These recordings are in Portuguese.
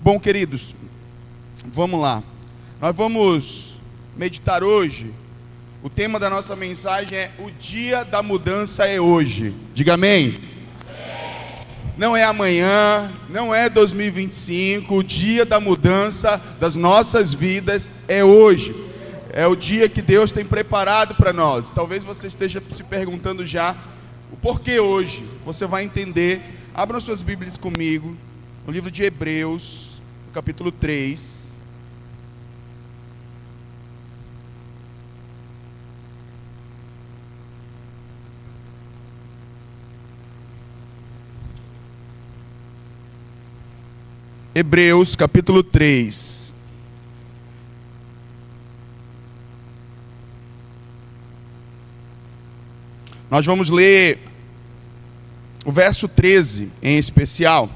Bom, queridos, vamos lá. Nós vamos meditar hoje. O tema da nossa mensagem é: o dia da mudança é hoje. Diga amém. Não é amanhã, não é 2025. O dia da mudança das nossas vidas é hoje. É o dia que Deus tem preparado para nós. Talvez você esteja se perguntando já o porquê hoje. Você vai entender. Abram suas Bíblias comigo no livro de Hebreus, no capítulo 3. Hebreus, capítulo 3. Nós vamos ler o verso 13 em especial.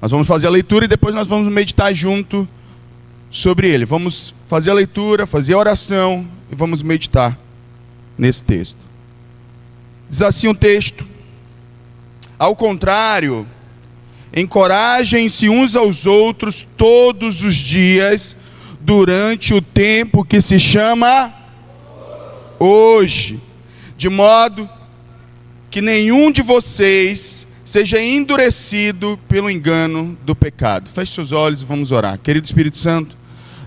Nós vamos fazer a leitura e depois nós vamos meditar junto sobre ele. Vamos fazer a leitura, fazer a oração e vamos meditar nesse texto. Diz assim o texto: ao contrário, encorajem-se uns aos outros todos os dias, durante o tempo que se chama hoje, de modo que nenhum de vocês seja endurecido pelo engano do pecado. Feche seus olhos e vamos orar. Querido Espírito Santo,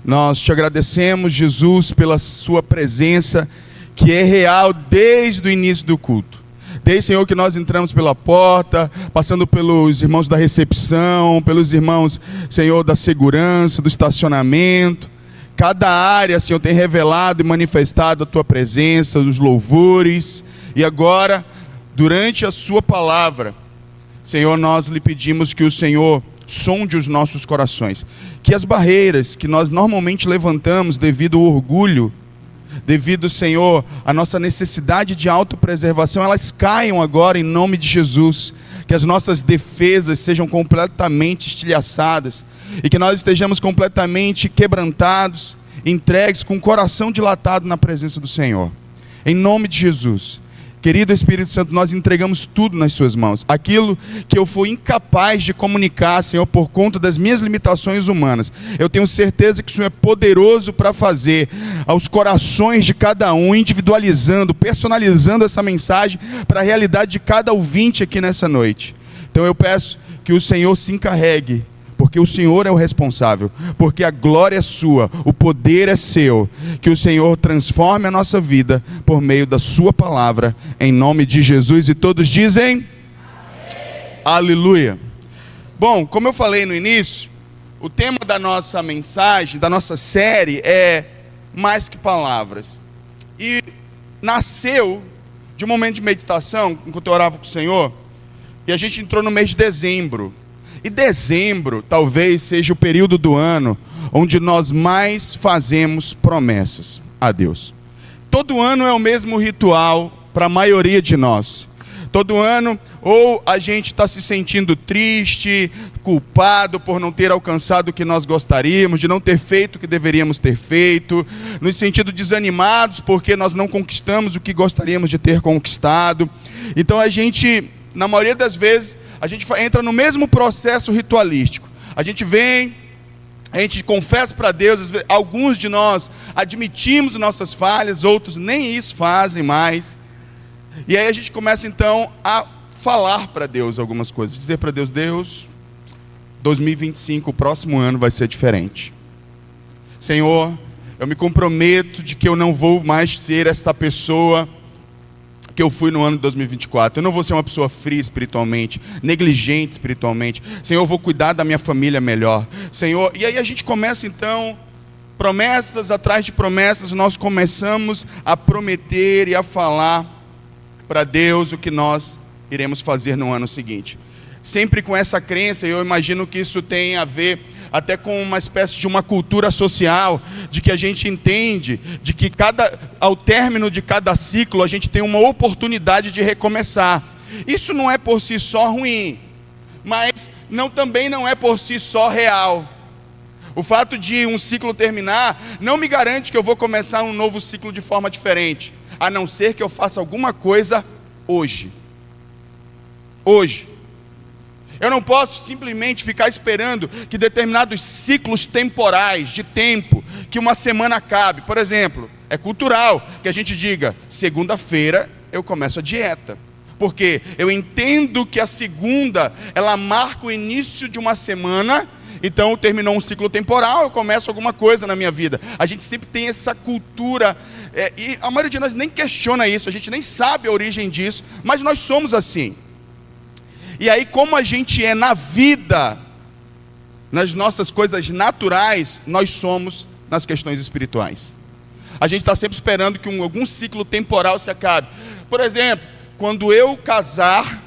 nós te agradecemos, Jesus, pela sua presença, que é real desde o início do culto. Desde, Senhor, que nós entramos pela porta, passando pelos irmãos da recepção, pelos irmãos, Senhor, da segurança, do estacionamento. Cada área, Senhor, tem revelado e manifestado a Tua presença, os louvores. E agora, durante a Sua palavra, Senhor, nós lhe pedimos que o Senhor sonde os nossos corações. Que as barreiras que nós normalmente levantamos devido ao orgulho, devido, Senhor, à nossa necessidade de autopreservação, elas caiam agora em nome de Jesus. Que as nossas defesas sejam completamente estilhaçadas e que nós estejamos completamente quebrantados, entregues, com o coração dilatado na presença do Senhor. Em nome de Jesus. Querido Espírito Santo, nós entregamos tudo nas suas mãos. Aquilo que eu fui incapaz de comunicar, Senhor, por conta das minhas limitações humanas, eu tenho certeza que o Senhor é poderoso para fazer aos corações de cada um, individualizando, personalizando essa mensagem para a realidade de cada ouvinte aqui nessa noite. Então eu peço que o Senhor se encarregue, porque o Senhor é o responsável, porque a glória é sua, o poder é seu. Que o Senhor transforme a nossa vida por meio da sua palavra, em nome de Jesus. E todos dizem amém. Aleluia. Bom, como eu falei no início, o tema da nossa mensagem, da nossa série é mais que palavras. E nasceu de um momento de meditação, enquanto eu orava com o Senhor, e a gente entrou no mês de dezembro. E dezembro talvez seja o período do ano onde nós mais fazemos promessas a Deus. Todo ano é o mesmo ritual para a maioria de nós. Todo ano, ou a gente está se sentindo triste, culpado por não ter alcançado o que nós gostaríamos, de não ter feito o que deveríamos ter feito, nos sentindo desanimados porque nós não conquistamos o que gostaríamos de ter conquistado. Então a gente, na maioria das vezes, a gente entra no mesmo processo ritualístico. A gente vem, a gente confessa para Deus, alguns de nós admitimos nossas falhas, outros nem isso fazem mais. E aí a gente começa então a falar para Deus algumas coisas, dizer para Deus: Deus, 2025, o próximo ano vai ser diferente. Senhor, eu me comprometo de que eu não vou mais ser esta pessoa que eu fui no ano de 2024. Eu não vou ser uma pessoa fria espiritualmente, negligente espiritualmente. Senhor, eu vou cuidar da minha família melhor. Senhor, e aí a gente começa então, promessas atrás de promessas, nós começamos a prometer e a falar para Deus o que nós iremos fazer no ano seguinte. Sempre com essa crença, eu imagino que isso tem a ver até com uma espécie de uma cultura social, de que a gente entende, de que ao término de cada ciclo, a gente tem uma oportunidade de recomeçar. Isso não é por si só ruim, mas também não é por si só real. O fato de um ciclo terminar não me garante que eu vou começar um novo ciclo de forma diferente, a não ser que eu faça alguma coisa hoje. Eu não posso simplesmente ficar esperando que determinados ciclos temporais de tempo, que uma semana acabe. Por exemplo, é cultural que a gente diga, segunda-feira eu começo a dieta. Porque eu entendo que a segunda, ela marca o início de uma semana, então terminou um ciclo temporal, eu começo alguma coisa na minha vida. A gente sempre tem essa cultura, e a maioria de nós nem questiona isso, a gente nem sabe a origem disso, mas nós somos assim. E aí, como a gente é na vida, nas nossas coisas naturais, nós somos nas questões espirituais. A gente está sempre esperando que algum ciclo temporal se acabe. Por exemplo, quando eu casar,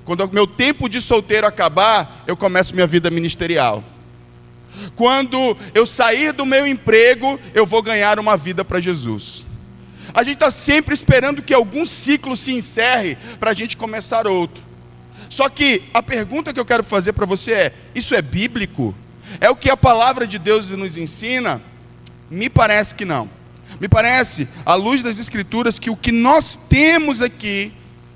quando o meu tempo de solteiro acabar, eu começo minha vida ministerial. Quando eu sair do meu emprego, eu vou ganhar uma vida para Jesus. A gente está sempre esperando que algum ciclo se encerre para a gente começar outro. Só que a pergunta que eu quero fazer para você é, isso é bíblico? É o que a palavra de Deus nos ensina? Me parece que não. Me parece, à luz das Escrituras, que o que nós temos aqui,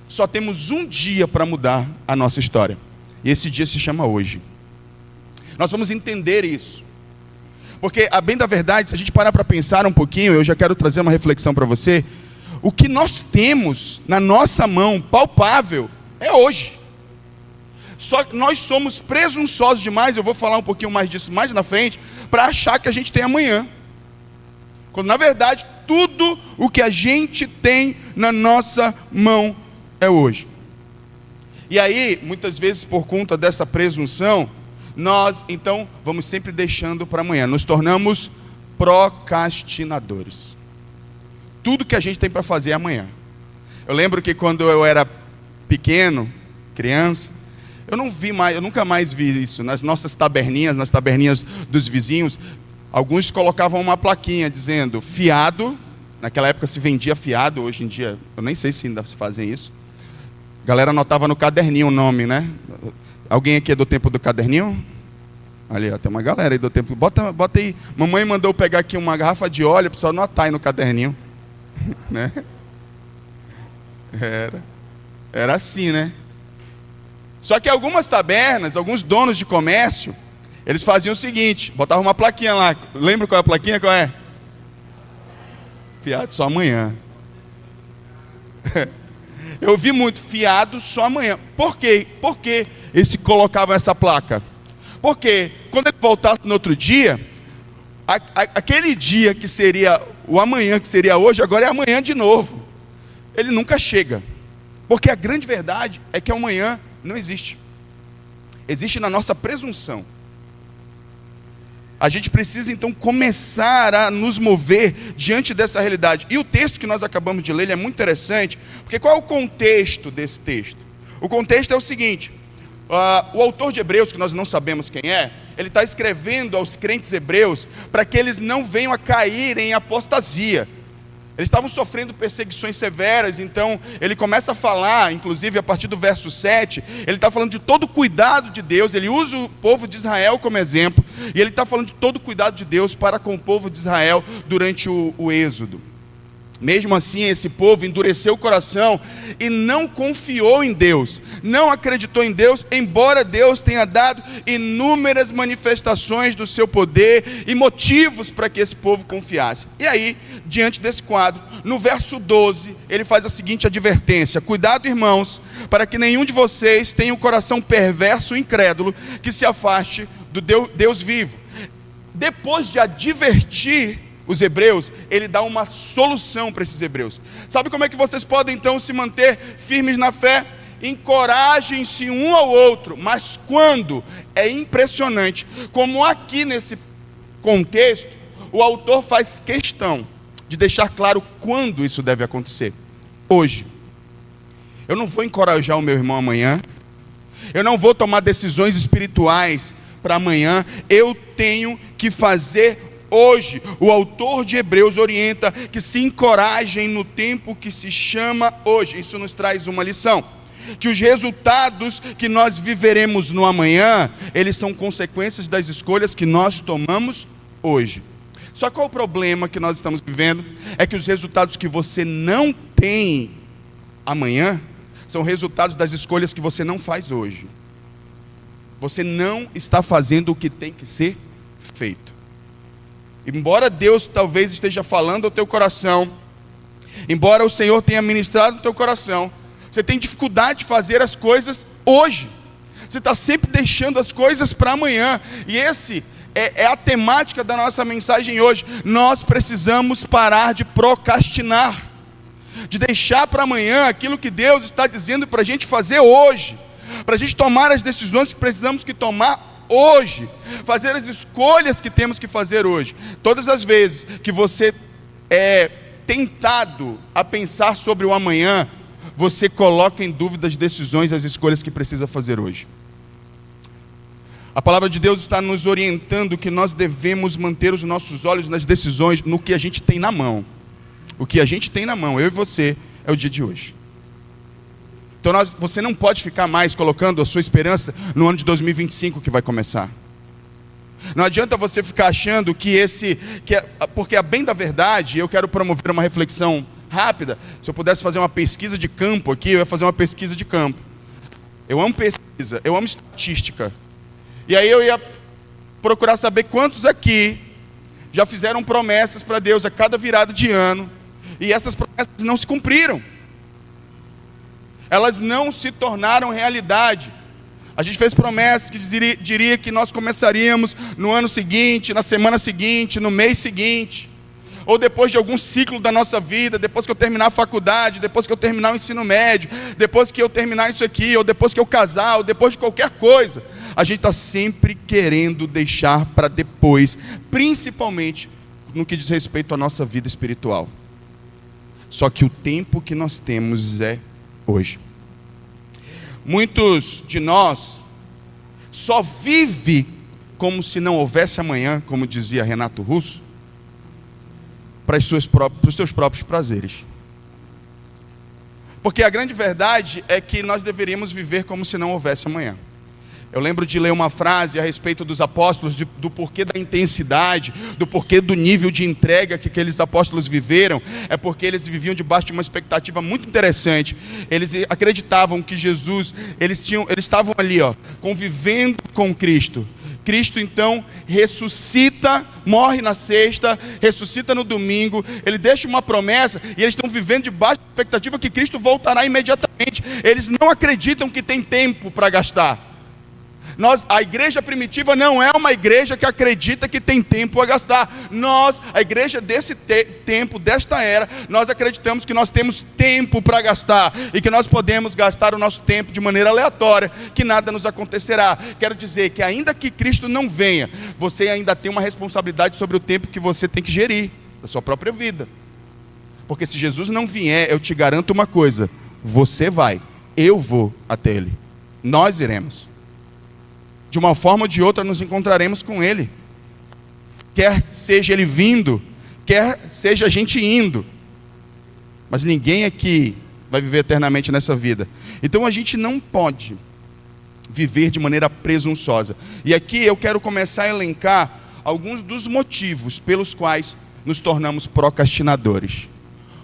só temos um dia para mudar a nossa história. E esse dia se chama hoje. Nós vamos entender isso. Porque, a bem da verdade, se a gente parar para pensar um pouquinho, eu já quero trazer uma reflexão para você. O que nós temos na nossa mão, palpável, é hoje. Só que nós somos presunçosos demais, eu vou falar um pouquinho mais disso mais na frente, para achar que a gente tem amanhã. Quando na verdade, tudo o que a gente tem na nossa mão é hoje. E aí, muitas vezes por conta dessa presunção, nós então vamos sempre deixando para amanhã. Nos tornamos procrastinadores. Tudo que a gente tem para fazer é amanhã. Eu lembro que quando eu era pequeno, criança, eu nunca mais vi isso. Nas nossas taberninhas, nas taberninhas dos vizinhos, alguns colocavam uma plaquinha dizendo fiado. Naquela época se vendia fiado, hoje em dia eu nem sei se ainda se fazem isso. A galera anotava no caderninho o nome, né? Alguém aqui é do tempo do caderninho? Ali, ó, tem uma galera aí do tempo. Bota aí. Mamãe mandou pegar aqui uma garrafa de óleo para só anotar aí no caderninho. Né? Era assim, né? Só que algumas tabernas, alguns donos de comércio, eles faziam o seguinte, botavam uma plaquinha lá. Lembra qual é a plaquinha? Qual é? Fiado só amanhã. Eu vi muito, fiado só amanhã. Por quê? Por que eles colocavam essa placa? Porque quando ele voltasse no outro dia, aquele dia que seria o amanhã, que seria hoje, agora é amanhã de novo. Ele nunca chega. Porque a grande verdade é que amanhã não existe. Existe na nossa presunção. A gente precisa então começar a nos mover diante dessa realidade. E o texto que nós acabamos de ler, ele é muito interessante, porque qual é o contexto desse texto? O contexto é o seguinte, o autor de Hebreus, que nós não sabemos quem é, ele está escrevendo aos crentes hebreus para que eles não venham a cair em apostasia. Eles estavam sofrendo perseguições severas, então ele começa a falar, inclusive a partir do verso 7, ele está falando de todo o cuidado de Deus, ele usa o povo de Israel como exemplo, e ele está falando de todo o cuidado de Deus para com o povo de Israel durante o êxodo. Mesmo assim, esse povo endureceu o coração e não confiou em Deus, não acreditou em Deus, embora Deus tenha dado inúmeras manifestações do seu poder e motivos para que esse povo confiasse. E aí, diante desse quadro, no verso 12, ele faz a seguinte advertência: cuidado, irmãos, para que nenhum de vocês tenha um coração perverso e incrédulo que se afaste do Deus vivo. Depois de advertir os hebreus, ele dá uma solução para esses hebreus. Sabe como é que vocês podem então se manter firmes na fé? Encorajem-se um ao outro. Mas quando? É impressionante como aqui nesse contexto o autor faz questão de deixar claro quando isso deve acontecer. Hoje. Eu não vou encorajar o meu irmão amanhã, eu não vou tomar decisões espirituais para amanhã, eu tenho que fazer hoje. O autor de Hebreus orienta que se encorajem no tempo que se chama hoje. Isso nos traz uma lição, que os resultados que nós viveremos no amanhã, eles são consequências das escolhas que nós tomamos hoje. Só qual o problema que nós estamos vivendo? É que os resultados que você não tem amanhã, são resultados das escolhas que você não faz hoje. você não está fazendo o que tem que ser feito. Embora Deus talvez esteja falando ao teu coração, embora o Senhor tenha ministrado no teu coração, você tem dificuldade de fazer as coisas hoje. Você está sempre deixando as coisas para amanhã. E esse é a temática da nossa mensagem hoje. Nós precisamos parar de procrastinar, de deixar para amanhã aquilo que Deus está dizendo para a gente fazer hoje, para a gente tomar as decisões que precisamos que tomar hoje, fazer as escolhas que temos que fazer hoje. Todas as vezes que você é tentado a pensar sobre o amanhã, você coloca em dúvida as decisões, as escolhas que precisa fazer hoje. A palavra de Deus está nos orientando que nós devemos manter os nossos olhos nas decisões, no que a gente tem na mão. O que a gente tem na mão, eu e você, é o dia de hoje. Então você não pode ficar mais colocando a sua esperança no ano de 2025 que vai começar. Não adianta você ficar achando porque a bem da verdade, eu quero promover uma reflexão rápida. Se eu pudesse fazer uma pesquisa de campo aqui, eu ia fazer uma pesquisa de campo. Eu amo pesquisa, eu amo estatística. E aí eu ia procurar saber quantos aqui já fizeram promessas para Deus a cada virada de ano, e essas promessas não se cumpriram. Elas não se tornaram realidade. A gente fez promessas que diria que nós começaríamos no ano seguinte, na semana seguinte, no mês seguinte, ou depois de algum ciclo da nossa vida, depois que eu terminar a faculdade, depois que eu terminar o ensino médio, depois que eu terminar isso aqui, ou depois que eu casar, ou depois de qualquer coisa. A gente está sempre querendo deixar para depois, principalmente no que diz respeito à nossa vida espiritual. Só que o tempo que nós temos é hoje. Muitos de nós só vivem como se não houvesse amanhã, como dizia Renato Russo, para os seus próprios prazeres. Porque a grande verdade é que nós deveríamos viver como se não houvesse amanhã. Eu lembro de ler uma frase a respeito dos apóstolos, do porquê da intensidade, do porquê do nível de entrega que aqueles apóstolos viveram. É porque eles viviam debaixo de uma expectativa muito interessante. Eles acreditavam que Jesus, eles estavam ali, convivendo com Cristo. Cristo então ressuscita, morre na sexta, ressuscita no domingo, ele deixa uma promessa e eles estão vivendo debaixo da expectativa que Cristo voltará imediatamente. Eles não acreditam que tem tempo para gastar. A igreja primitiva não é uma igreja que acredita que tem tempo a gastar. A igreja desse tempo, desta era, nós acreditamos que nós temos tempo para gastar e que nós podemos gastar o nosso tempo de maneira aleatória, que nada nos acontecerá. Quero dizer que ainda que Cristo não venha, você ainda tem uma responsabilidade sobre o tempo que você tem que gerir, da sua própria vida. Porque se Jesus não vier, eu te garanto uma coisa, você vai, eu vou até Ele, nós iremos. De uma forma ou de outra nos encontraremos com Ele. Quer seja Ele vindo, quer seja a gente indo. Mas ninguém aqui vai viver eternamente nessa vida. Então a gente não pode viver de maneira presunçosa. E aqui eu quero começar a elencar alguns dos motivos pelos quais nos tornamos procrastinadores.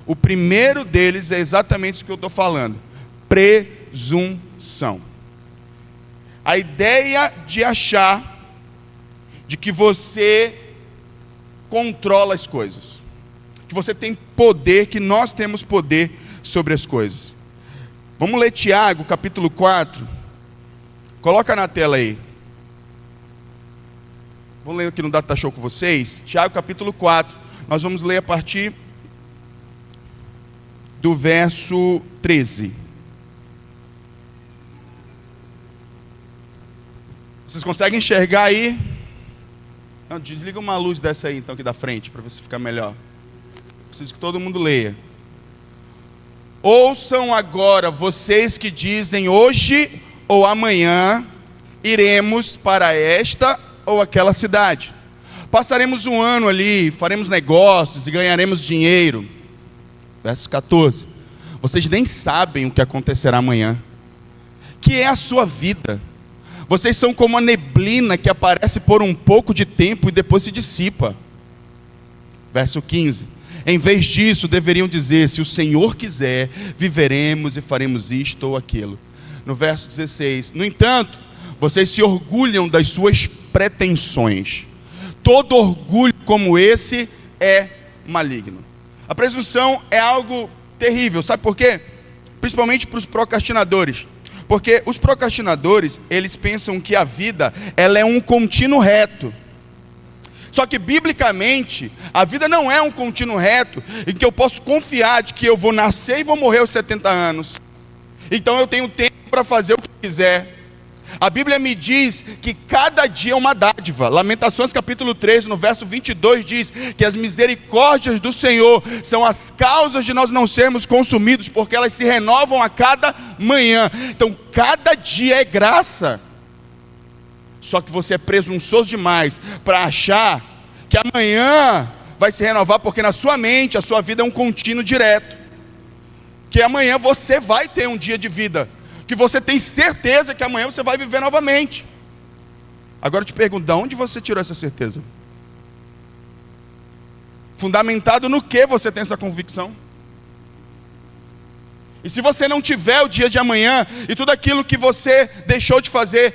O primeiro deles é exatamente isso que eu estou falando. Presunção. A ideia de achar de que você controla as coisas, que você tem poder, que nós temos poder sobre as coisas. Vamos ler Tiago, capítulo 4. Coloca na tela aí. Vou ler aqui no Data Show com vocês. Tiago, capítulo 4. Nós vamos ler a partir do verso 13. Vocês conseguem enxergar aí? Não, desliga uma luz dessa aí, então, aqui da frente, para ver se fica melhor. Preciso que todo mundo leia. Ouçam agora vocês que dizem hoje ou amanhã iremos para esta ou aquela cidade. Passaremos um ano ali, faremos negócios e ganharemos dinheiro. Verso 14. Vocês nem sabem o que acontecerá amanhã. Que é a sua vida? Vocês são como a neblina que aparece por um pouco de tempo e depois se dissipa. Verso 15. Em vez disso, deveriam dizer, se o Senhor quiser, viveremos e faremos isto ou aquilo. No verso 16. No entanto, vocês se orgulham das suas pretensões. Todo orgulho como esse é maligno. A presunção é algo terrível, sabe por quê? Principalmente para os procrastinadores. Porque os procrastinadores, eles pensam que a vida, ela é um contínuo reto. Só que, biblicamente, a vida não é um contínuo reto, em que eu posso confiar de que eu vou nascer e vou morrer aos 70 anos. Então eu tenho tempo para fazer o que quiser. A Bíblia me diz que cada dia é uma dádiva. Lamentações capítulo 3, no verso 22 diz que as misericórdias do Senhor são as causas de nós não sermos consumidos, porque elas se renovam a cada manhã. Então cada dia é graça. Só que você é presunçoso demais para achar que amanhã vai se renovar, porque na sua mente a sua vida é um contínuo direto. Que amanhã você vai ter um dia de vida, que você tem certeza que amanhã você vai viver novamente. Agora eu te pergunto, de onde você tirou essa certeza? Fundamentado no que você tem essa convicção? E se você não tiver o dia de amanhã, e tudo aquilo que você deixou de fazer,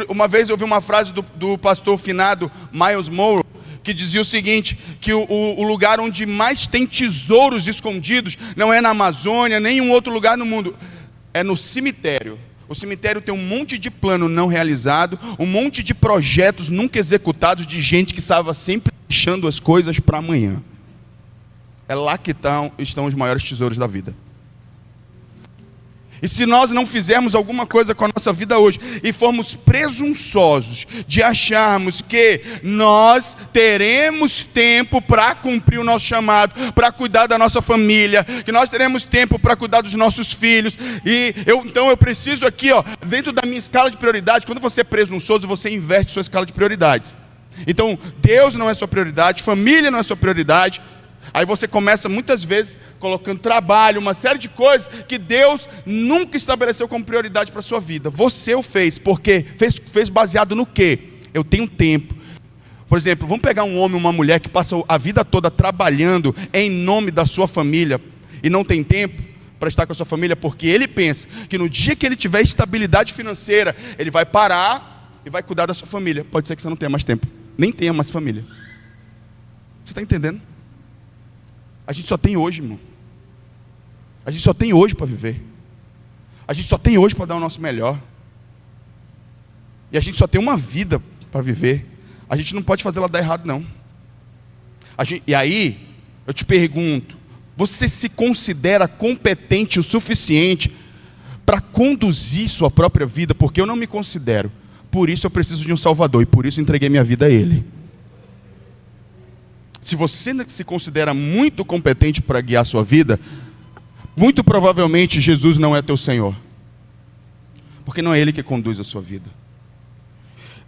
uma vez eu ouvi uma frase do pastor finado Miles Monroe, que dizia o seguinte, que o lugar onde mais tem tesouros escondidos, não é na Amazônia, nem em um outro lugar no mundo, é no cemitério. O cemitério tem um monte de plano não realizado, um monte de projetos nunca executados, de gente que estava sempre deixando as coisas para amanhã. É lá que estão os maiores tesouros da vida. E se nós não fizermos alguma coisa com a nossa vida hoje, e formos presunçosos de acharmos que nós teremos tempo para cumprir o nosso chamado, para cuidar da nossa família, que nós teremos tempo para cuidar dos nossos filhos, então eu preciso aqui, dentro da minha escala de prioridade, quando você é presunçoso, você inverte sua escala de prioridades. Então, Deus não é sua prioridade, família não é sua prioridade. Aí você começa muitas vezes colocando trabalho, uma série de coisas que Deus nunca estabeleceu como prioridade para a sua vida. Você o fez, porque fez baseado no quê? Eu tenho tempo. Por exemplo, vamos pegar um homem, uma mulher que passa a vida toda trabalhando em nome da sua família e não tem tempo para estar com a sua família, porque ele pensa que no dia que ele tiver estabilidade financeira, ele vai parar e vai cuidar da sua família. Pode ser que você não tenha mais tempo, nem tenha mais família. Você está entendendo? A gente só tem hoje, irmão. A gente só tem hoje para viver. A gente só tem hoje para dar o nosso melhor. E a gente só tem uma vida para viver. A gente não pode fazer ela dar errado, não. E aí, eu te pergunto, você se considera competente o suficiente para conduzir sua própria vida? Porque eu não me considero. Por isso eu preciso de um Salvador. E por isso entreguei minha vida a Ele. Se você se considera muito competente para guiar a sua vida, muito provavelmente Jesus não é teu Senhor. Porque não é Ele que conduz a sua vida.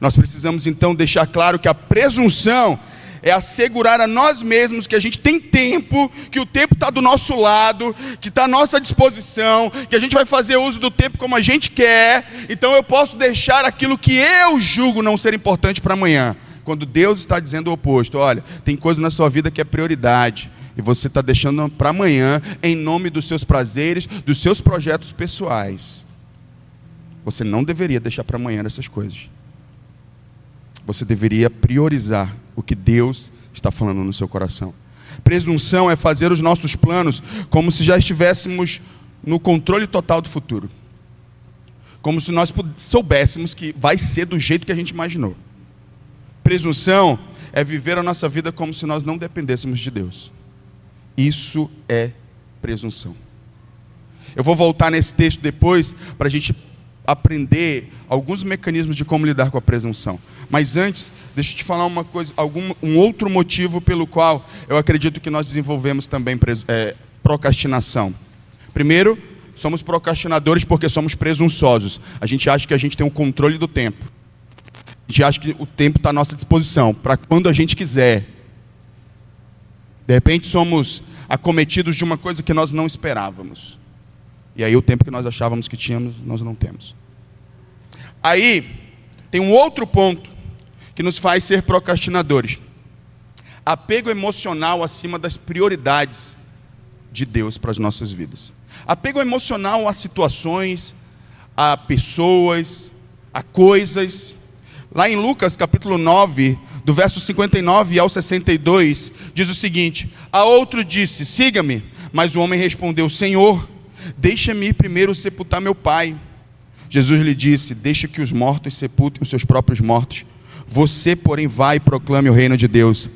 Nós precisamos então deixar claro que a presunção é assegurar a nós mesmos que a gente tem tempo, que o tempo está do nosso lado, que está à nossa disposição, que a gente vai fazer uso do tempo como a gente quer, então eu posso deixar aquilo que eu julgo não ser importante para amanhã. Quando Deus está dizendo o oposto, olha, tem coisa na sua vida que é prioridade, e você está deixando para amanhã, em nome dos seus prazeres, dos seus projetos pessoais. Você não deveria deixar para amanhã essas coisas. Você deveria priorizar o que Deus está falando no seu coração. Presunção é fazer os nossos planos como se já estivéssemos no controle total do futuro. Como se nós soubéssemos que vai ser do jeito que a gente imaginou. Presunção é viver a nossa vida como se nós não dependêssemos de Deus. Isso é presunção. Eu vou voltar nesse texto depois para a gente aprender alguns mecanismos de como lidar com a presunção. Mas antes, deixa eu te falar uma coisa, um outro motivo pelo qual eu acredito que nós desenvolvemos também procrastinação. Primeiro, somos procrastinadores porque somos presunçosos. A gente acha que a gente tem um controle do tempo. A gente acha que o tempo está à nossa disposição, para quando a gente quiser. De repente somos acometidos de uma coisa que nós não esperávamos. E aí o tempo que nós achávamos que tínhamos, nós não temos. Aí, tem um outro ponto que nos faz ser procrastinadores. Apego emocional acima das prioridades de Deus para as nossas vidas. Apego emocional a situações, a pessoas, a coisas. Lá em Lucas capítulo 9, do verso 59 ao 62, diz o seguinte: a outro disse, siga-me. Mas o homem respondeu, Senhor, deixa-me ir primeiro sepultar meu pai. Jesus lhe disse, deixa que os mortos sepultem os seus próprios mortos. Você, porém, vai e proclame o reino de Deus.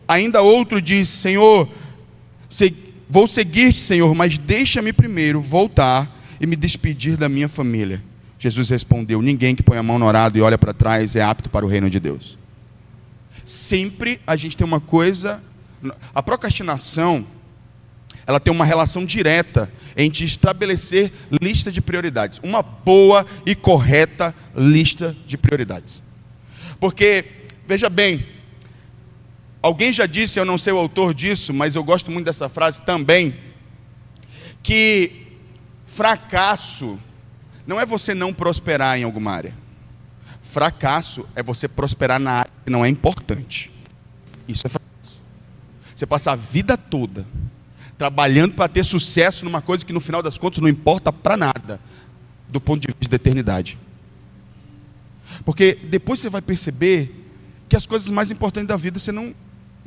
Ainda outro disse, Senhor, vou seguir-te, Senhor, mas deixa-me primeiro voltar e me despedir da minha família. Jesus respondeu, ninguém que põe a mão no arado e olha para trás é apto para o reino de Deus. Sempre a gente tem uma coisa, a procrastinação, ela tem uma relação direta entre estabelecer lista de prioridades. Uma boa e correta lista de prioridades. Porque, veja bem, alguém já disse, eu não sei o autor disso, mas eu gosto muito dessa frase também, que fracasso não é você não prosperar em alguma área. Fracasso é você prosperar na área que não é importante. Isso é fracasso. Você passar a vida toda trabalhando para ter sucesso numa coisa que no final das contas não importa para nada, do ponto de vista da eternidade. Porque depois você vai perceber que as coisas mais importantes da vida você não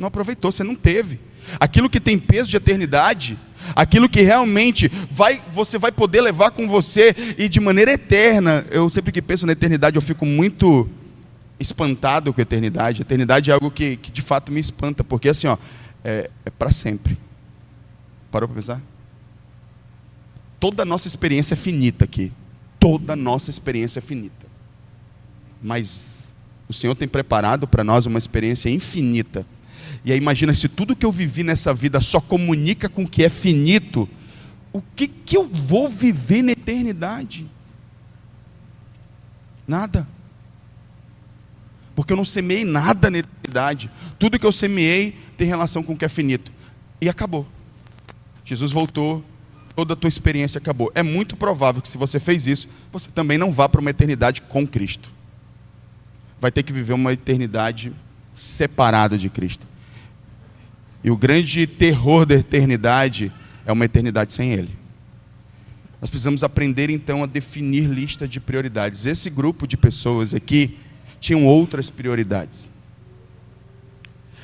aproveitou, você não teve. Aquilo que tem peso de eternidade, aquilo que realmente você vai poder levar com você e de maneira eterna. Eu sempre que penso na eternidade eu fico muito espantado com a eternidade. A eternidade é algo que de fato me espanta, porque assim, é para sempre. Parou para pensar? Toda a nossa experiência é finita aqui. Toda a nossa experiência é finita. Mas o Senhor tem preparado para nós uma experiência infinita. E aí imagina, se tudo que eu vivi nessa vida só comunica com o que é finito, o que eu vou viver na eternidade? Nada. Porque eu não semeei nada na eternidade. Tudo que eu semeei tem relação com o que é finito. E acabou. Jesus voltou, toda a tua experiência acabou. É muito provável que se você fez isso, você também não vá para uma eternidade com Cristo. Vai ter que viver uma eternidade separada de Cristo. E o grande terror da eternidade é uma eternidade sem Ele. Nós precisamos aprender então a definir lista de prioridades. Esse grupo de pessoas aqui tinham outras prioridades.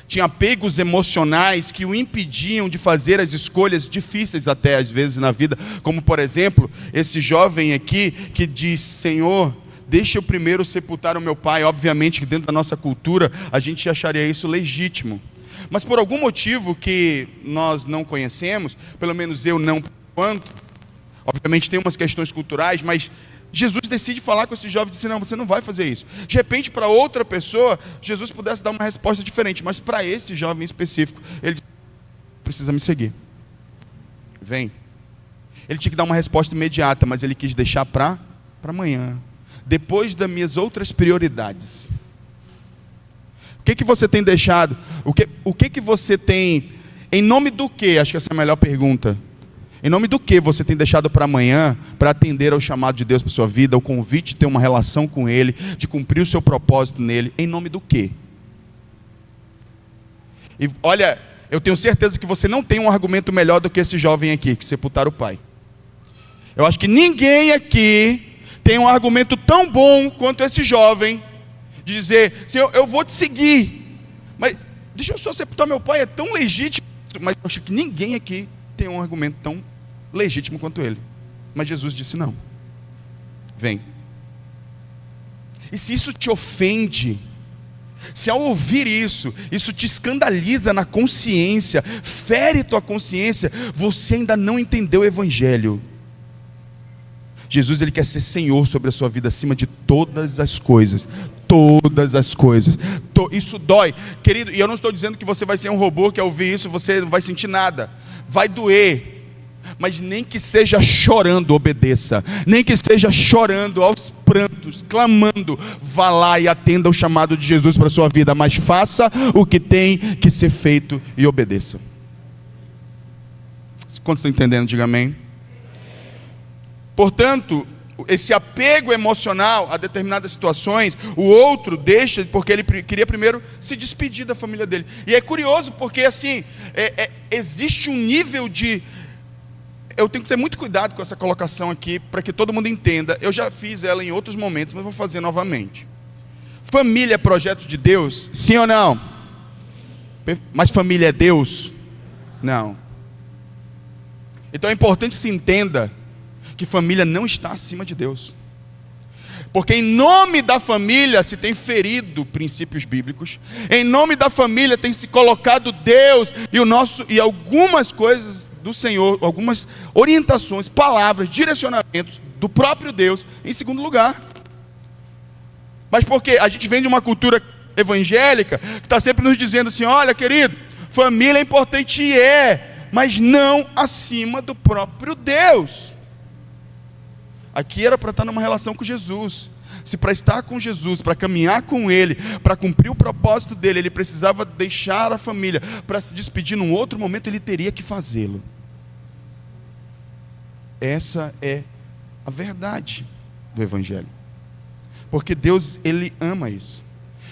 Tinha apegos emocionais que o impediam de fazer as escolhas difíceis até às vezes na vida. Como por exemplo, esse jovem aqui que diz, Senhor, deixa eu primeiro sepultar o meu pai. Obviamente que dentro da nossa cultura a gente acharia isso legítimo. Mas por algum motivo que nós não conhecemos, pelo menos eu não quanto, obviamente tem umas questões culturais, mas Jesus decide falar com esse jovem e disse, não, você não vai fazer isso. De repente, para outra pessoa, Jesus pudesse dar uma resposta diferente, mas para esse jovem específico, ele disse, precisa me seguir. Vem. Ele tinha que dar uma resposta imediata, mas ele quis deixar para amanhã, depois das minhas outras prioridades. O que você tem deixado? O que você tem, em nome do que? Acho que essa é a melhor pergunta. Em nome do que você tem deixado para amanhã, para atender ao chamado de Deus para a sua vida, o convite de ter uma relação com Ele, de cumprir o seu propósito nele, em nome do que? E olha, eu tenho certeza que você não tem um argumento melhor do que esse jovem aqui, que sepultar o pai. Eu acho que ninguém aqui tem um argumento tão bom quanto esse jovem, de dizer, Senhor, eu vou te seguir, mas deixa eu só sepultar meu pai, é tão legítimo, mas eu acho que ninguém aqui tem um argumento tão legítimo quanto ele. Mas Jesus disse não. Vem. E se isso te ofende, se ao ouvir isso te escandaliza na consciência, fere tua consciência, você ainda não entendeu o Evangelho. Jesus, Ele quer ser Senhor sobre a sua vida, acima de todas as coisas. Todas as coisas. Isso dói. Querido, e eu não estou dizendo que você vai ser um robô, que ao ouvir isso você não vai sentir nada. Vai doer, mas nem que seja chorando, obedeça. Nem que seja chorando aos prantos, clamando, vá lá e atenda o chamado de Jesus para a sua vida, mas faça o que tem que ser feito e obedeça. Quantos estão entendendo? Diga amém. Portanto, esse apego emocional a determinadas situações, o outro deixa porque ele queria primeiro se despedir da família dele. E é curioso porque assim, existe um nível de eu tenho que ter muito cuidado com essa colocação aqui, para que todo mundo entenda. Eu já fiz ela em outros momentos, mas vou fazer novamente. Família é projeto de Deus? Sim ou não? Mas família é Deus? Não. Então é importante que se entenda que família não está acima de Deus. Porque em nome da família se tem ferido princípios bíblicos. Em nome da família tem se colocado Deus e algumas coisas do Senhor, algumas orientações, palavras, direcionamentos do próprio Deus em segundo lugar. Mas porque a gente vem de uma cultura evangélica que está sempre nos dizendo assim: olha, querido, família é importante mas não acima do próprio Deus. Aqui era para estar numa relação com Jesus. Se para estar com Jesus, para caminhar com Ele, para cumprir o propósito dele, ele precisava deixar a família para se despedir num outro momento, ele teria que fazê-lo. Essa é a verdade do Evangelho. Porque Deus, Ele ama isso.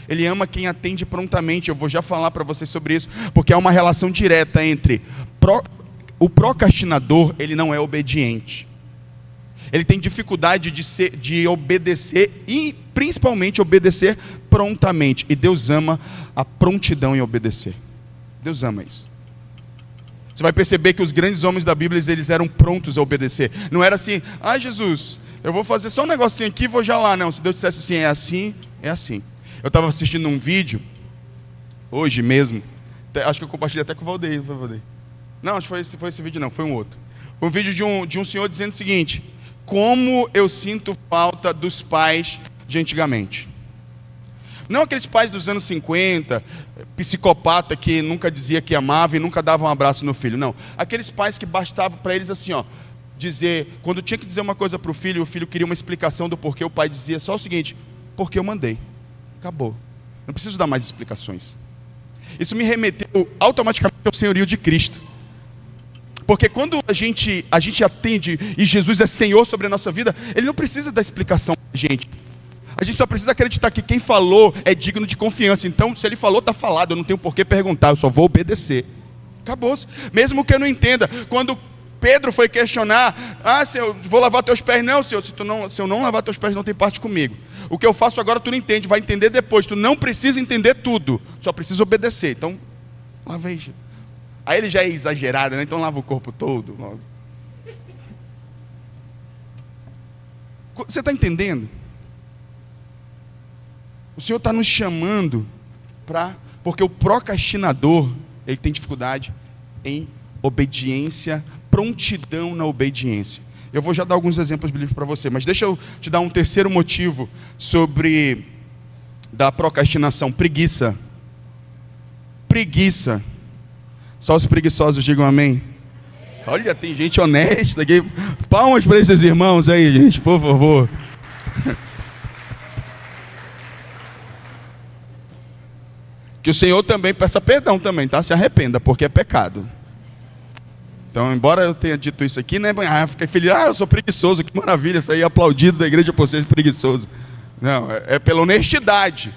Ele ama quem atende prontamente. Eu vou já falar para vocês sobre isso, porque há uma relação direta entre o procrastinador, ele não é obediente. Ele tem dificuldade de obedecer e principalmente obedecer prontamente. E Deus ama a prontidão em obedecer. Deus ama isso. Você vai perceber que os grandes homens da Bíblia, eles eram prontos a obedecer. Não era assim: ah, Jesus, eu vou fazer só um negocinho aqui e vou já lá. Não, se Deus dissesse assim, é assim, é assim. Eu estava assistindo um vídeo, hoje mesmo, acho que eu compartilhei até com o Valdeir, não foi, Valdeir? Não, acho que foi esse vídeo não, foi um outro. Foi um vídeo de um senhor dizendo o seguinte: como eu sinto falta dos pais de antigamente. Não aqueles pais dos anos 50, psicopata que nunca dizia que amava e nunca dava um abraço no filho. Não, aqueles pais que bastava para eles assim, dizer, quando tinha que dizer uma coisa para o filho queria uma explicação do porquê, o pai dizia só o seguinte: porque eu mandei. Acabou. Não preciso dar mais explicações. Isso me remeteu automaticamente ao senhorio de Cristo. Porque quando a gente atende e Jesus é Senhor sobre a nossa vida, Ele não precisa dar explicação para a gente. A gente só precisa acreditar que quem falou é digno de confiança. Então, se Ele falou, está falado, eu não tenho por que perguntar, eu só vou obedecer. Acabou-se. Mesmo que eu não entenda. Quando Pedro foi questionar: ah, Senhor, vou lavar teus pés. Não, Senhor, se eu não lavar teus pés, não tem parte comigo. O que eu faço agora tu não entende, vai entender depois. Tu não precisa entender tudo, só precisa obedecer. Então, lavei. Aí ele já é exagerado, né? Então lava o corpo todo logo. Você está entendendo? O Senhor está nos chamando porque o procrastinador, ele tem dificuldade em obediência, prontidão na obediência. Eu vou já dar alguns exemplos bíblicos para você, mas deixa eu te dar um terceiro motivo da procrastinação: preguiça. Preguiça. Só os preguiçosos digam amém. Olha, tem gente honesta aqui. Palmas para esses irmãos aí, gente, por favor. Que o Senhor também peça perdão também, tá? Se arrependa, porque é pecado. Então, embora eu tenha dito isso aqui, né? Fiquei feliz, eu sou preguiçoso, que maravilha, sair aplaudido da igreja por ser preguiçoso. Não, é pela honestidade.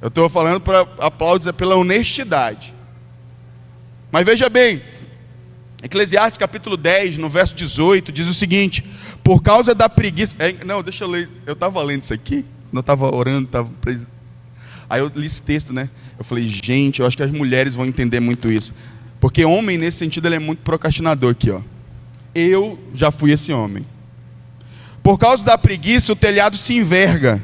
Eu estou falando para aplausos, é pela honestidade. Mas veja bem, Eclesiastes capítulo 10, no verso 18, diz o seguinte: por causa da preguiça. Não, deixa eu ler. Eu estava lendo isso aqui, quando eu estava orando, aí eu li esse texto, né? Eu falei, gente, eu acho que as mulheres vão entender muito isso. Porque homem, nesse sentido, ele é muito procrastinador aqui, Eu já fui esse homem. Por causa da preguiça, o telhado se enverga.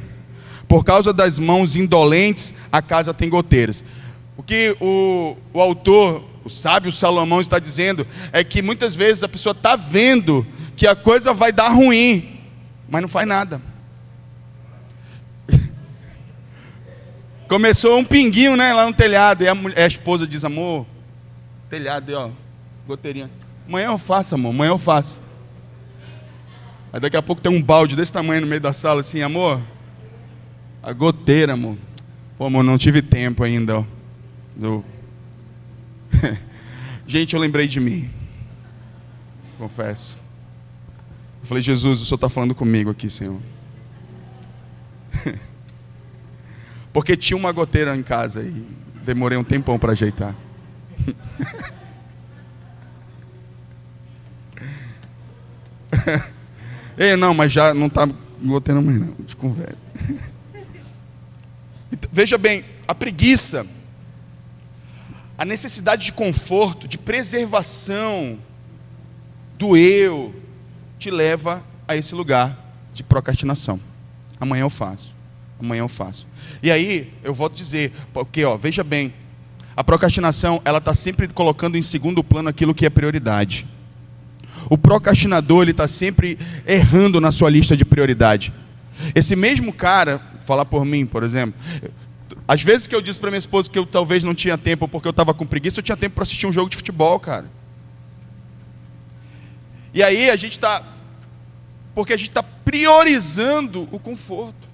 Por causa das mãos indolentes, a casa tem goteiras. O que o autor, o sábio Salomão, está dizendo é que muitas vezes a pessoa está vendo que a coisa vai dar ruim, mas não faz nada. Começou um pinguinho, né, lá no telhado, e a esposa diz: amor, telhado aí, goteirinha. Amanhã eu faço, amor, amanhã eu faço. Aí daqui a pouco tem um balde desse tamanho no meio da sala, assim: amor, a goteira, amor. Pô, amor, não tive tempo ainda, Gente, eu lembrei de mim. Confesso. Eu falei: Jesus, o Senhor está falando comigo aqui, Senhor. Porque tinha uma goteira em casa e demorei um tempão para ajeitar. Não, mas já não está gotando mais não, de conversa. Então, veja bem, a preguiça, a necessidade de conforto, de preservação do eu, te leva a esse lugar de procrastinação. Amanhã eu faço. E aí, eu volto a dizer, porque, veja bem, a procrastinação, ela está sempre colocando em segundo plano aquilo que é prioridade. O procrastinador, ele está sempre errando na sua lista de prioridade. Esse mesmo cara, falar por mim, por exemplo, às vezes que eu disse para minha esposa que eu talvez não tinha tempo porque eu estava com preguiça, eu tinha tempo para assistir um jogo de futebol, cara. E aí porque a gente está priorizando o conforto.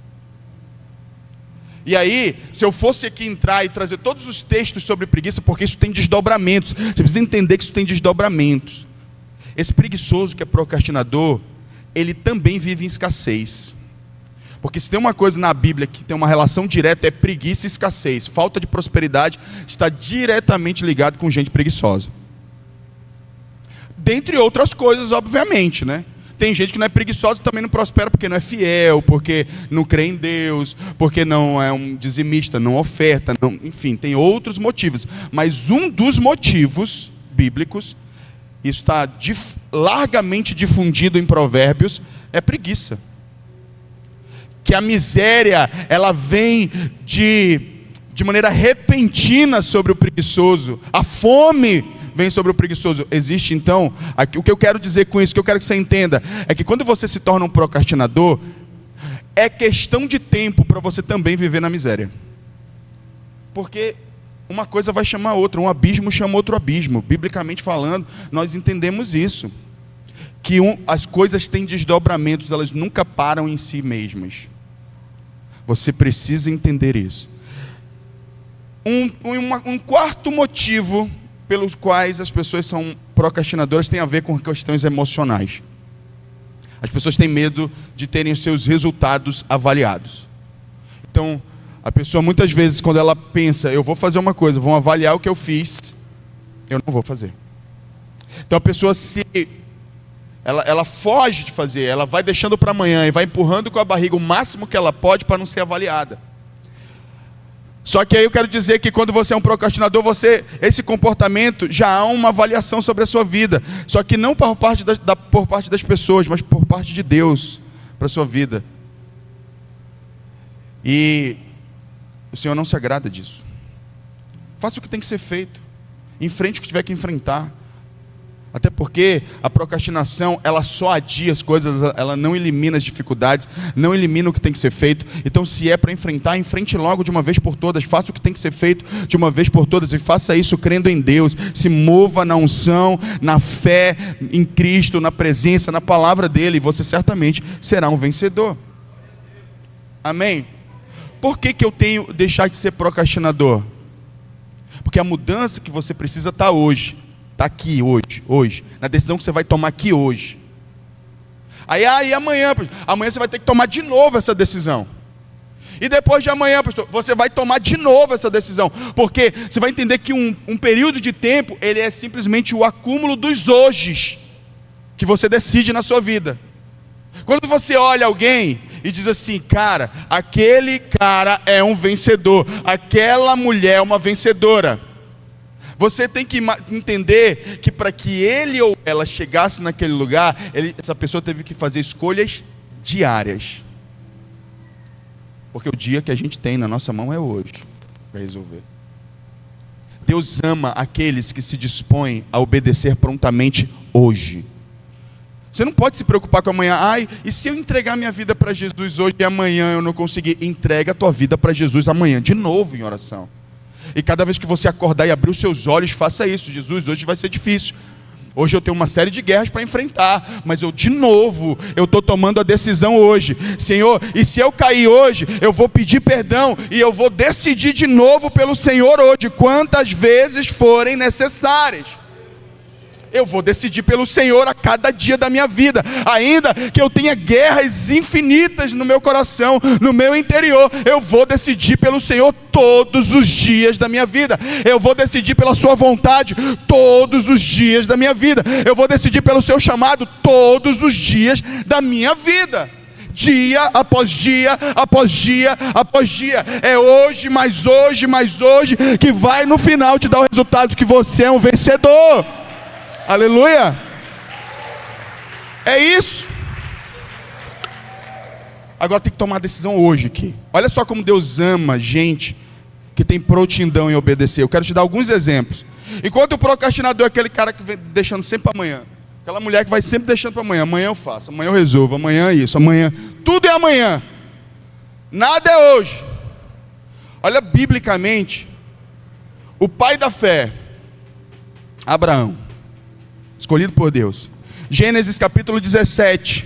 E aí, se eu fosse aqui entrar e trazer todos os textos sobre preguiça, porque isso tem desdobramentos, você precisa entender que isso tem desdobramentos. Esse preguiçoso que é procrastinador, ele também vive em escassez. Porque se tem uma coisa na Bíblia que tem uma relação direta, é preguiça e escassez. Falta de prosperidade está diretamente ligado com gente preguiçosa. Dentre outras coisas, obviamente, né? Tem gente que não é preguiçosa e também não prospera porque não é fiel, porque não crê em Deus, porque não é um dizimista, não oferta, não, enfim, tem outros motivos. Mas um dos motivos bíblicos, isso está largamente difundido em Provérbios, é preguiça. Que a miséria, ela vem de maneira repentina sobre o preguiçoso. A fome vem sobre o preguiçoso. Existe então, o que eu quero dizer com isso, o que eu quero que você entenda, é que quando você se torna um procrastinador, é questão de tempo para você também viver na miséria. Porque uma coisa vai chamar outra, um abismo chama outro abismo. Biblicamente falando, nós entendemos isso. Que as coisas têm desdobramentos, elas nunca param em si mesmas. Você precisa entender isso. Um quarto motivo pelos quais as pessoas são procrastinadoras tem a ver com questões emocionais. As pessoas têm medo de terem os seus resultados avaliados. Então, a pessoa muitas vezes, quando ela pensa, eu vou fazer uma coisa, vão avaliar o que eu fiz, eu não vou fazer. Então a pessoa ela foge de fazer, ela vai deixando para amanhã e vai empurrando com a barriga o máximo que ela pode para não ser avaliada. Só que aí eu quero dizer que quando você é um procrastinador, esse comportamento já há uma avaliação sobre a sua vida. Só que não por parte das pessoas, mas por parte de Deus para a sua vida. E o Senhor não se agrada disso. Faça o que tem que ser feito. Enfrente o que tiver que enfrentar. Até porque a procrastinação, ela só adia as coisas, ela não elimina as dificuldades, não elimina o que tem que ser feito. Então, se é para enfrentar, enfrente logo de uma vez por todas, faça o que tem que ser feito de uma vez por todas e faça isso crendo em Deus. Se mova na unção, na fé em Cristo, na presença, na palavra dele, e você certamente será um vencedor. Amém? Por que eu tenho que deixar de ser procrastinador? Porque a mudança que você precisa está hoje. Está aqui hoje, na decisão que você vai tomar aqui hoje. Aí amanhã você vai ter que tomar de novo essa decisão. E depois de amanhã, pastor, você vai tomar de novo essa decisão. Porque você vai entender que um período de tempo, ele é simplesmente o acúmulo dos hojes que você decide na sua vida. Quando você olha alguém e diz assim, cara, aquele cara é um vencedor, aquela mulher é uma vencedora. Você tem que entender que para que ele ou ela chegasse naquele lugar, essa pessoa teve que fazer escolhas diárias. Porque o dia que a gente tem na nossa mão é hoje, para resolver. Deus ama aqueles que se dispõem a obedecer prontamente hoje. Você não pode se preocupar com amanhã. E se eu entregar minha vida para Jesus hoje e amanhã eu não conseguir? Entrega a tua vida para Jesus amanhã, de novo em oração. E cada vez que você acordar e abrir os seus olhos, faça isso. Jesus, hoje vai ser difícil. Hoje eu tenho uma série de guerras para enfrentar. Mas eu estou tomando a decisão hoje. Senhor, e se eu cair hoje, eu vou pedir perdão. E eu vou decidir de novo pelo Senhor hoje, quantas vezes forem necessárias. eu vou decidir pelo Senhor a cada dia da minha vida, ainda que eu tenha guerras infinitas no meu coração, no meu interior, eu vou decidir pelo Senhor todos os dias da minha vida, eu vou decidir pela sua vontade todos os dias da minha vida, eu vou decidir pelo seu chamado todos os dias da minha vida. Dia após dia, após dia, após dia. É hoje, mais hoje, mais hoje, que vai no final te dar o resultado de que você é um vencedor. Aleluia. É isso. Agora tem que tomar a decisão hoje aqui. Olha só como Deus ama gente que tem prontidão em obedecer. Eu quero te dar alguns exemplos. Enquanto o procrastinador é aquele cara que vem deixando sempre para amanhã. Aquela mulher que vai sempre deixando para amanhã. Amanhã eu faço, amanhã eu resolvo, amanhã isso, amanhã. Tudo é amanhã. Nada é hoje. Olha, biblicamente, o pai da fé, Abraão, escolhido por Deus. Gênesis capítulo 17,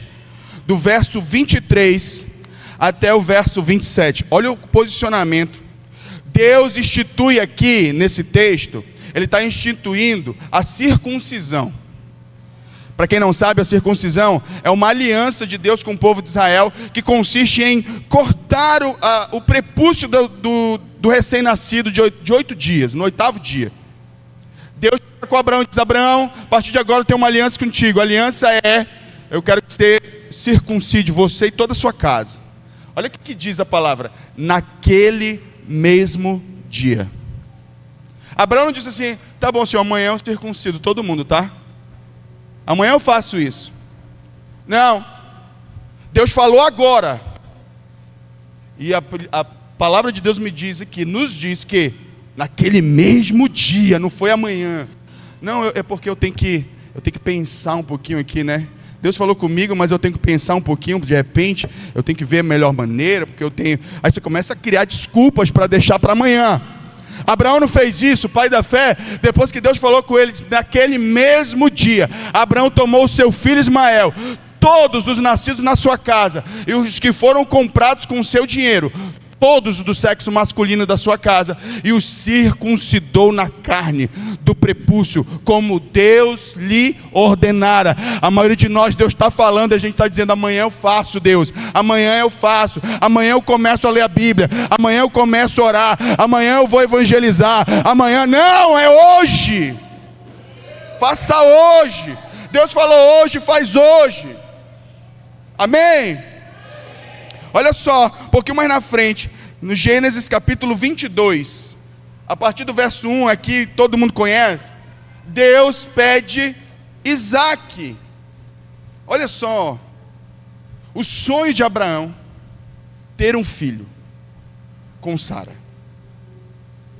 do verso 23 até o verso 27. Olha o posicionamento. Deus institui aqui, nesse texto, Ele está instituindo a circuncisão. Para quem não sabe, a circuncisão é uma aliança de Deus com o povo de Israel, que consiste em cortar o prepúcio do recém-nascido de 8 dias, no 8º dia. Deus fala com Abraão e diz: Abraão, a partir de agora eu tenho uma aliança contigo. A aliança é, eu quero que você circuncide você e toda a sua casa. Olha o que diz a palavra: naquele mesmo dia. Abraão não disse assim: tá bom, Senhor, amanhã eu circuncido todo mundo, tá? Amanhã eu faço isso. Não. Deus falou agora. E a palavra de Deus me diz aqui, nos diz que naquele mesmo dia, não foi amanhã. Não, é porque eu tenho que pensar um pouquinho aqui, né? Deus falou comigo, mas eu tenho que pensar um pouquinho, de repente, eu tenho que ver a melhor maneira, porque eu tenho... Aí você começa a criar desculpas para deixar para amanhã. Abraão não fez isso, o pai da fé. Depois que Deus falou com ele, naquele mesmo dia, Abraão tomou o seu filho Ismael, todos os nascidos na sua casa, e os que foram comprados com o seu dinheiro, todos do sexo masculino da sua casa, e os circuncidou na carne do prepúcio, como Deus lhe ordenara. A maioria de nós, Deus está falando, a gente está dizendo: amanhã eu faço, Deus, amanhã eu faço, amanhã eu começo a ler a Bíblia, amanhã eu começo a orar, amanhã eu vou evangelizar, amanhã. Não, é hoje. Faça hoje. Deus falou hoje, faz hoje. Amém? Olha só, um pouquinho mais na frente, no Gênesis capítulo 22, a partir do verso 1, aqui todo mundo conhece, Deus pede Isaque. Olha só, o sonho de Abraão, ter um filho com Sara.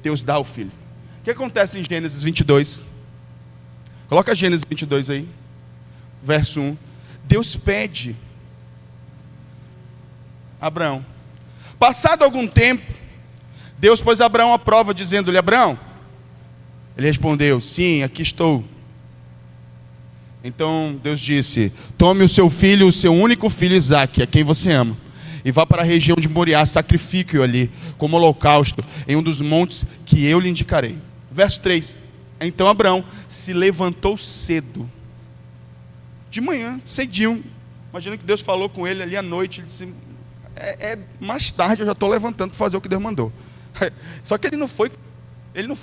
Deus dá o filho. O que acontece em Gênesis 22? Coloca Gênesis 22 aí, verso 1. Deus pede Abraão. Passado algum tempo, Deus pôs Abraão à prova, dizendo-lhe: Abraão. Ele respondeu: sim, aqui estou. Então Deus disse: tome o seu filho, o seu único filho Isaque, a quem você ama, e vá para a região de Moriá, sacrifique-o ali como holocausto em um dos montes que eu lhe indicarei. Verso 3. Então Abraão se levantou cedo, de manhã, cedinho. Imagina que Deus falou com ele ali à noite. Ele disse: mais tarde eu já estou levantando para fazer o que Deus mandou. Só que ele não foi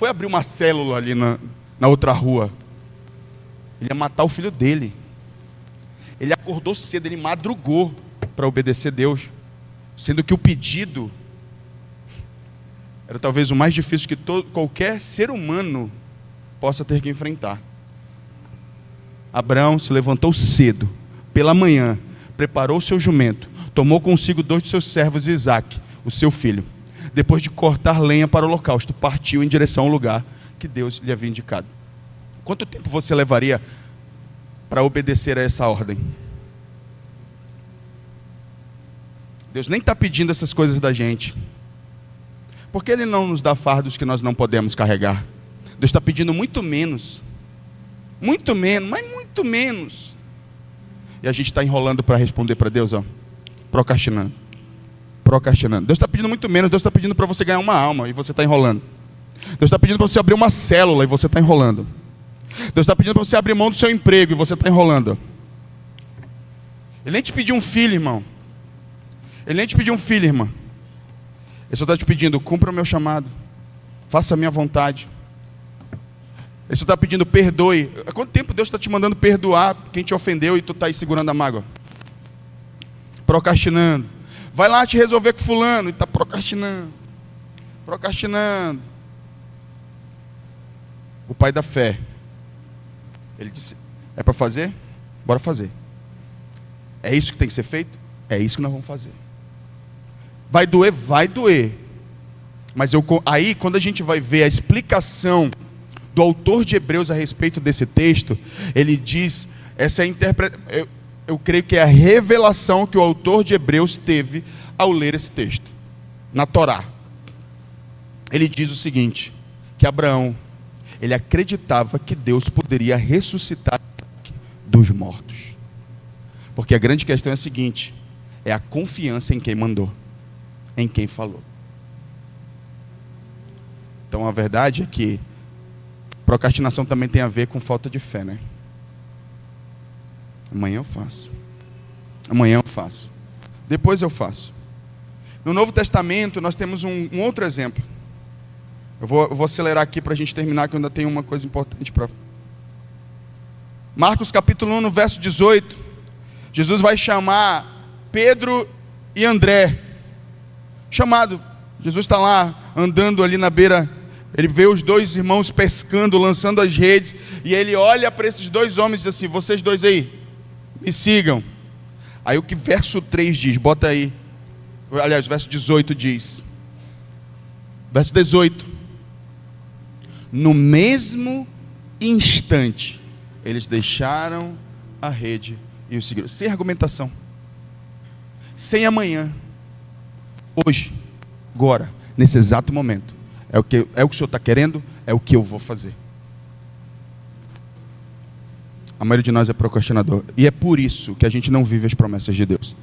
abrir uma célula ali na outra rua. Ele ia matar o filho dele. Ele acordou cedo, ele madrugou para obedecer Deus, sendo que o pedido era talvez o mais difícil que qualquer ser humano possa ter que enfrentar. Abraão se levantou cedo, pela manhã, preparou o seu jumento, tomou consigo 2 de seus servos e Isaque, o seu filho. Depois de cortar lenha para o holocausto, partiu em direção ao lugar que Deus lhe havia indicado. Quanto tempo você levaria para obedecer a essa ordem? Deus nem está pedindo essas coisas da gente. Por que Ele não nos dá fardos que nós não podemos carregar? Deus está pedindo muito menos. Muito menos, mas muito menos. E a gente está enrolando para responder para Deus, ó. Procrastinando. Deus está pedindo muito menos. Deus está pedindo para você ganhar uma alma e você está enrolando. Deus está pedindo para você abrir uma célula e você está enrolando. Deus está pedindo para você abrir mão do seu emprego e você está enrolando. Ele nem te pediu um filho, irmão. Ele nem te pediu um filho, irmã. Ele só está te pedindo, cumpra o meu chamado. Faça a minha vontade. Ele só está pedindo, perdoe. Há quanto tempo Deus está te mandando perdoar quem te ofendeu e tu está aí segurando a mágoa? Procrastinando. Vai lá te resolver com fulano e está procrastinando. Procrastinando. O pai da fé. Ele disse, é para fazer? Bora fazer. É isso que tem que ser feito? É isso que nós vamos fazer. Vai doer? Vai doer. Mas aí, quando a gente vai ver a explicação do autor de Hebreus a respeito desse texto, ele diz, essa é a eu creio que é a revelação que o autor de Hebreus teve ao ler esse texto, na Torá. Ele diz o seguinte, que Abraão, ele acreditava que Deus poderia ressuscitar dos mortos. Porque a grande questão é a seguinte, é a confiança em quem mandou, em quem falou. Então a verdade é que procrastinação também tem a ver com falta de fé, né? Amanhã eu faço. Amanhã eu faço. Depois eu faço. No Novo Testamento nós temos um outro exemplo. Eu vou acelerar aqui para a gente terminar, que eu ainda tenho uma coisa importante para... Marcos capítulo 1, no verso 18. Jesus vai chamar Pedro e André. Chamado. Jesus está lá, andando ali na beira. Ele vê os dois irmãos pescando, lançando as redes. E ele olha para esses dois homens e diz assim, vocês dois aí, me sigam. Aí o que verso 3 diz, bota aí. Aliás, verso 18 diz. Verso 18. No mesmo instante, eles deixaram a rede e o seguiram. Sem argumentação. Sem amanhã. Hoje. Agora. Nesse exato momento. É o que o Senhor está querendo, é o que eu vou fazer. A maioria de nós é procrastinador. E é por isso que a gente não vive as promessas de Deus.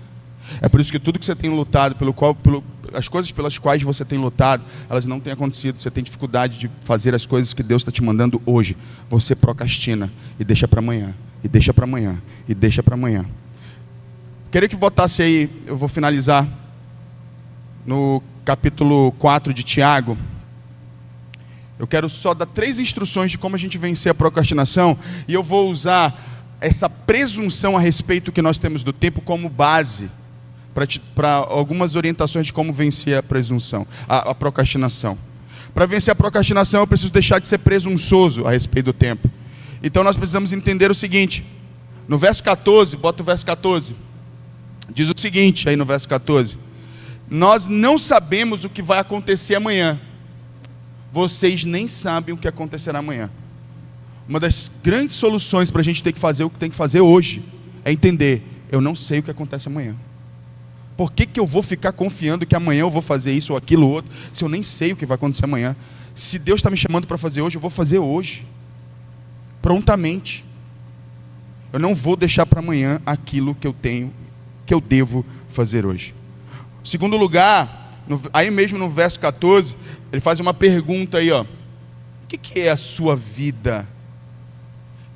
É por isso que tudo que você tem lutado, as coisas pelas quais você tem lutado, elas não têm acontecido. Você tem dificuldade de fazer as coisas que Deus está te mandando hoje. Você procrastina e deixa para amanhã. E deixa para amanhã. E deixa para amanhã. Queria que botasse aí, eu vou finalizar, no capítulo 4 de Tiago. Eu quero só dar 3 instruções de como a gente vencer a procrastinação. E eu vou usar essa presunção a respeito que nós temos do tempo como base para algumas orientações de como vencer a presunção, a procrastinação. Para vencer a procrastinação eu preciso deixar de ser presunçoso a respeito do tempo. Então nós precisamos entender o seguinte. No verso 14, bota o verso 14. Diz o seguinte aí no verso 14. Nós não sabemos o que vai acontecer amanhã. Vocês nem sabem o que acontecerá amanhã. Uma das grandes soluções para a gente ter que fazer o que tem que fazer hoje é entender, eu não sei o que acontece amanhã. Por que eu vou ficar confiando que amanhã eu vou fazer isso ou aquilo ou outro, se eu nem sei o que vai acontecer amanhã? Se Deus está me chamando para fazer hoje, eu vou fazer hoje. Prontamente. Eu não vou deixar para amanhã aquilo que eu devo fazer hoje. Segundo lugar, aí mesmo no verso 14, ele faz uma pergunta aí, ó. O que é a sua vida?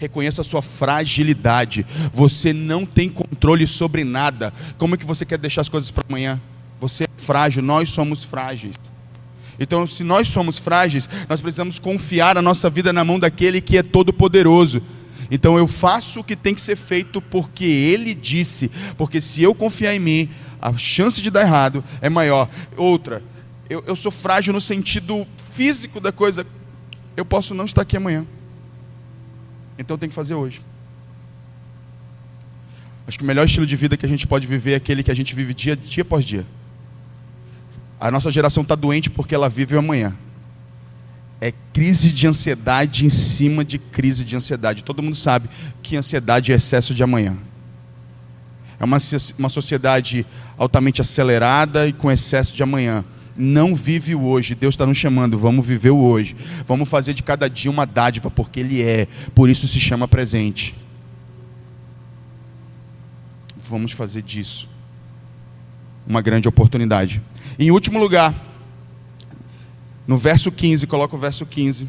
Reconheça a sua fragilidade. Você não tem controle sobre nada. Como é que você quer deixar as coisas para amanhã? Você é frágil, nós somos frágeis. Então, se nós somos frágeis, nós precisamos confiar a nossa vida na mão daquele que é todo poderoso. Então eu faço o que tem que ser feito porque Ele disse. Porque se eu confiar em mim, a chance de dar errado é maior. Outra, eu sou frágil no sentido físico da coisa. Eu posso não estar aqui amanhã. Então eu tenho que fazer hoje. Acho que o melhor estilo de vida que a gente pode viver é aquele que a gente vive dia após dia. A nossa geração está doente porque ela vive o amanhã. É crise de ansiedade em cima de crise de ansiedade. Todo mundo sabe que ansiedade é excesso de amanhã. É uma sociedade altamente acelerada e com excesso de amanhã. Não vive o hoje. Deus está nos chamando, vamos viver o hoje. Vamos fazer de cada dia uma dádiva, porque Ele é. Por isso se chama presente. Vamos fazer disso uma grande oportunidade. Em último lugar, no verso 15, coloca o verso 15.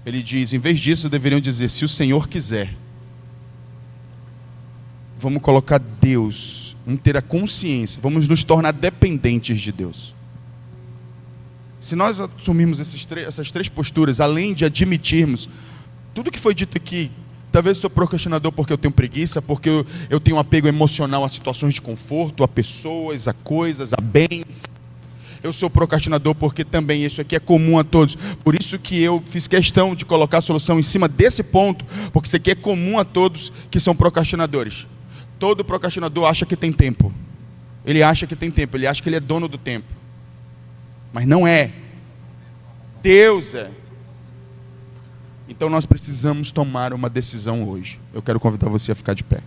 Ele diz, em vez disso, deveriam dizer, se o Senhor quiser. Vamos colocar Deus, vamos ter a consciência, vamos nos tornar dependentes de Deus. Se nós assumirmos essas três posturas, além de admitirmos tudo que foi dito aqui, talvez eu sou procrastinador porque eu tenho preguiça, porque eu tenho um apego emocional a situações de conforto, a pessoas, a coisas, a bens. Eu sou procrastinador porque também isso aqui é comum a todos. Por isso que eu fiz questão de colocar a solução em cima desse ponto, porque isso aqui é comum a todos que são procrastinadores. Todo procrastinador acha que tem tempo. Ele acha que tem tempo, ele acha que ele é dono do tempo. Mas não é. Deus é. Então nós precisamos tomar uma decisão hoje. Eu quero convidar você a ficar de pé.